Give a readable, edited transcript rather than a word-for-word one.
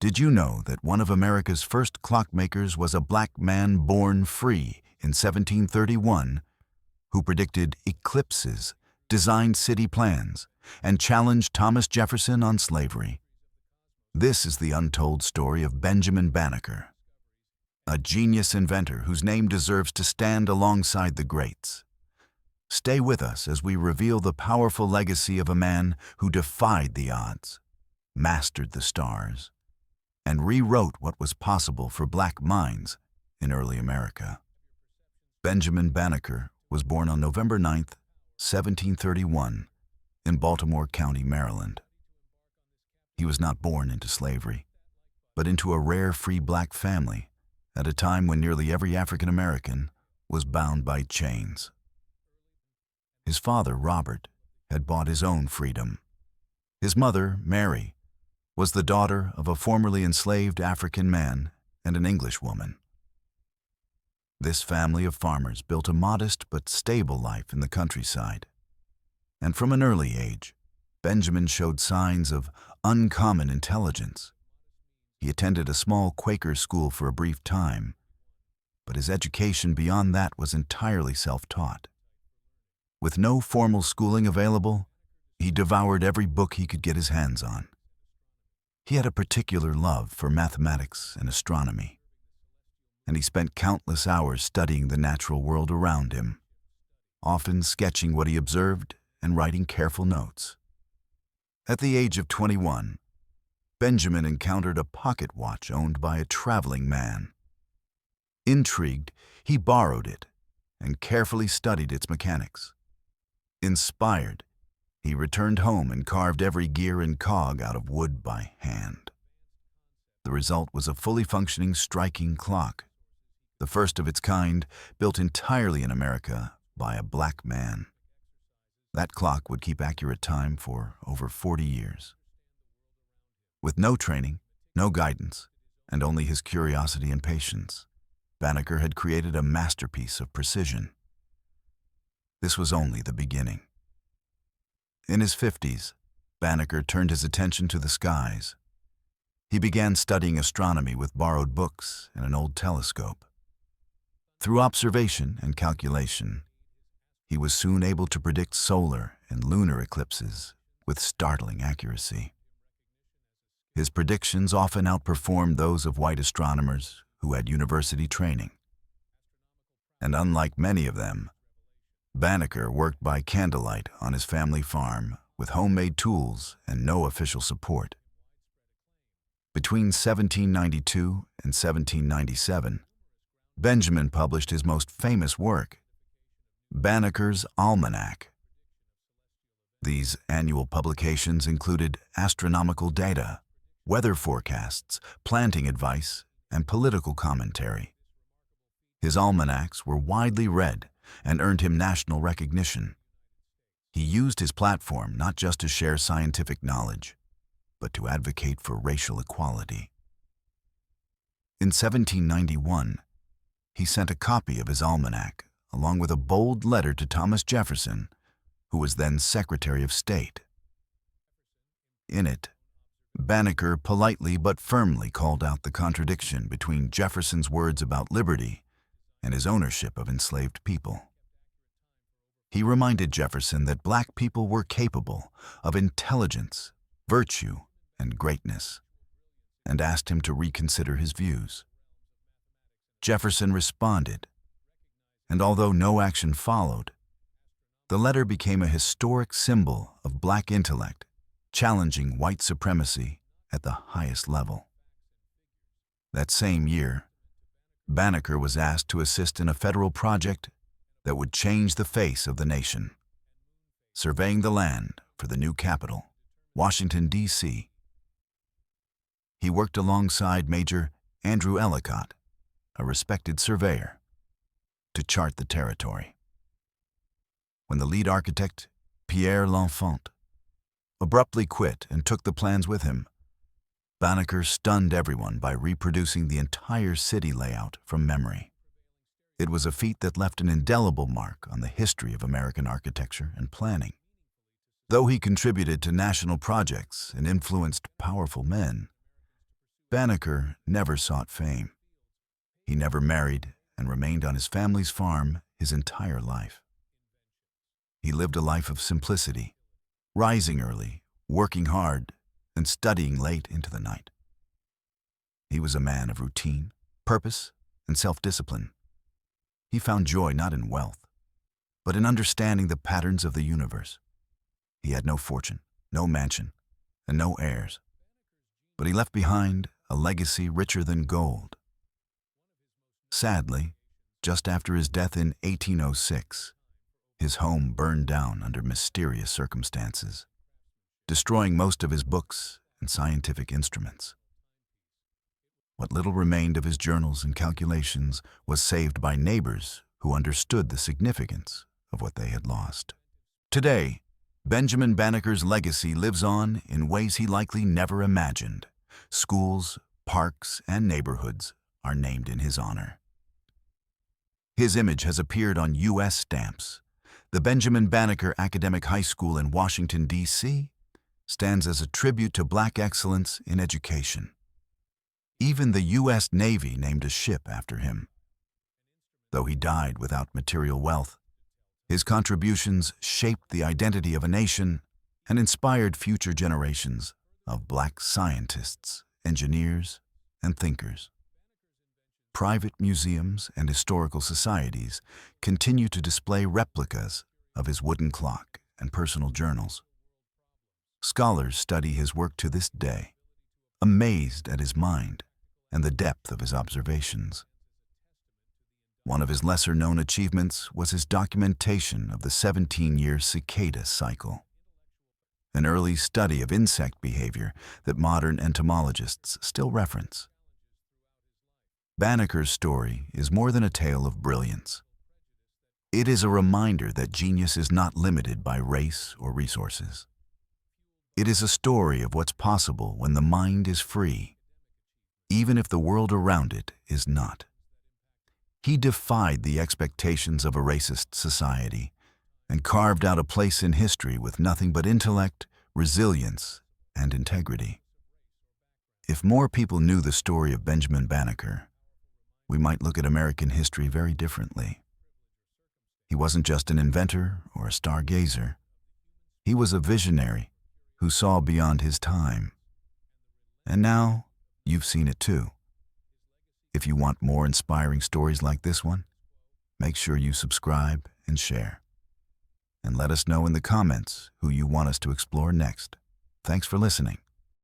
Did you know that one of America's first clockmakers was a black man born free in 1731 who predicted eclipses, designed city plans, and challenged Thomas Jefferson on slavery? This is the untold story of Benjamin Banneker, a genius inventor whose name deserves to stand alongside the greats. Stay with us as we reveal the powerful legacy of a man who defied the odds, mastered the stars, and rewrote what was possible for black minds in early America. Benjamin Banneker was born on November 9, 1731, in Baltimore County, Maryland. He was not born into slavery, but into a rare free black family at a time when nearly every African American was bound by chains. His father, Robert, had bought his own freedom. His mother, Mary, was the daughter of a formerly enslaved African man and an English woman. This family of farmers built a modest but stable life in the countryside. And from an early age, Benjamin showed signs of uncommon intelligence. He attended a small Quaker school for a brief time, but his education beyond that was entirely self-taught. With no formal schooling available, he devoured every book he could get his hands on. He had a particular love for mathematics and astronomy, and he spent countless hours studying the natural world around him, often sketching what he observed and writing careful notes. At the age of 21, Benjamin encountered a pocket watch owned by a traveling man. Intrigued, he borrowed it and carefully studied its mechanics. Inspired, he returned home and carved every gear and cog out of wood by hand. The result was a fully functioning striking clock, the first of its kind, built entirely in America by a black man. That clock would keep accurate time for over 40 years. With no training, no guidance, and only his curiosity and patience, Banneker had created a masterpiece of precision. This was only the beginning. In his 50s, Banneker turned his attention to the skies. He began studying astronomy with borrowed books and an old telescope. Through observation and calculation, he was soon able to predict solar and lunar eclipses with startling accuracy. His predictions often outperformed those of white astronomers who had university training. And unlike many of them, Banneker worked by candlelight on his family farm with homemade tools and no official support. Between 1792 and 1797, Benjamin published his most famous work, Banneker's Almanac. These annual publications included astronomical data, weather forecasts, planting advice, and political commentary. His almanacs were widely read and earned him national recognition. He used his platform not just to share scientific knowledge, but to advocate for racial equality. In 1791, he sent a copy of his almanac along with a bold letter to Thomas Jefferson, who was then Secretary of State. In it, Banneker politely but firmly called out the contradiction between Jefferson's words about liberty and his ownership of enslaved people. He reminded Jefferson that black people were capable of intelligence, virtue, and greatness, and asked him to reconsider his views. Jefferson responded, and although no action followed, the letter became a historic symbol of black intellect, challenging white supremacy at the highest level. That same year, Banneker was asked to assist in a federal project that would change the face of the nation, surveying the land for the new capital, Washington, D.C. He worked alongside Major Andrew Ellicott, a respected surveyor, to chart the territory. When the lead architect, Pierre L'Enfant, abruptly quit and took the plans with him, Banneker stunned everyone by reproducing the entire city layout from memory. It was a feat that left an indelible mark on the history of American architecture and planning. Though he contributed to national projects and influenced powerful men, Banneker never sought fame. He never married and remained on his family's farm his entire life. He lived a life of simplicity, rising early, working hard, and studying late into the night. He was a man of routine, purpose, and self-discipline. He found joy not in wealth, but in understanding the patterns of the universe. He had no fortune, no mansion, and no heirs, but he left behind a legacy richer than gold. Sadly, just after his death in 1806, his home burned down under mysterious circumstances, destroying most of his books and scientific instruments. What little remained of his journals and calculations was saved by neighbors who understood the significance of what they had lost. Today, Benjamin Banneker's legacy lives on in ways he likely never imagined. Schools, parks, and neighborhoods are named in his honor. His image has appeared on U.S. stamps. The Benjamin Banneker Academic High School in Washington, D.C. stands as a tribute to Black excellence in education. Even the U.S. Navy named a ship after him. Though he died without material wealth, his contributions shaped the identity of a nation and inspired future generations of Black scientists, engineers, and thinkers. Private museums and historical societies continue to display replicas of his wooden clock and personal journals. Scholars study his work to this day, amazed at his mind and the depth of his observations. One of his lesser-known achievements was his documentation of the 17-year cicada cycle, an early study of insect behavior that modern entomologists still reference. Banneker's story is more than a tale of brilliance. It is a reminder that genius is not limited by race or resources. It is a story of what's possible when the mind is free, even if the world around it is not. He defied the expectations of a racist society and carved out a place in history with nothing but intellect, resilience, and integrity. If more people knew the story of Benjamin Banneker, we might look at American history very differently. He wasn't just an inventor or a stargazer. He was a visionary who saw beyond his time. And now, you've seen it too. If you want more inspiring stories like this one, make sure you subscribe and share. And let us know in the comments who you want us to explore next. Thanks for listening.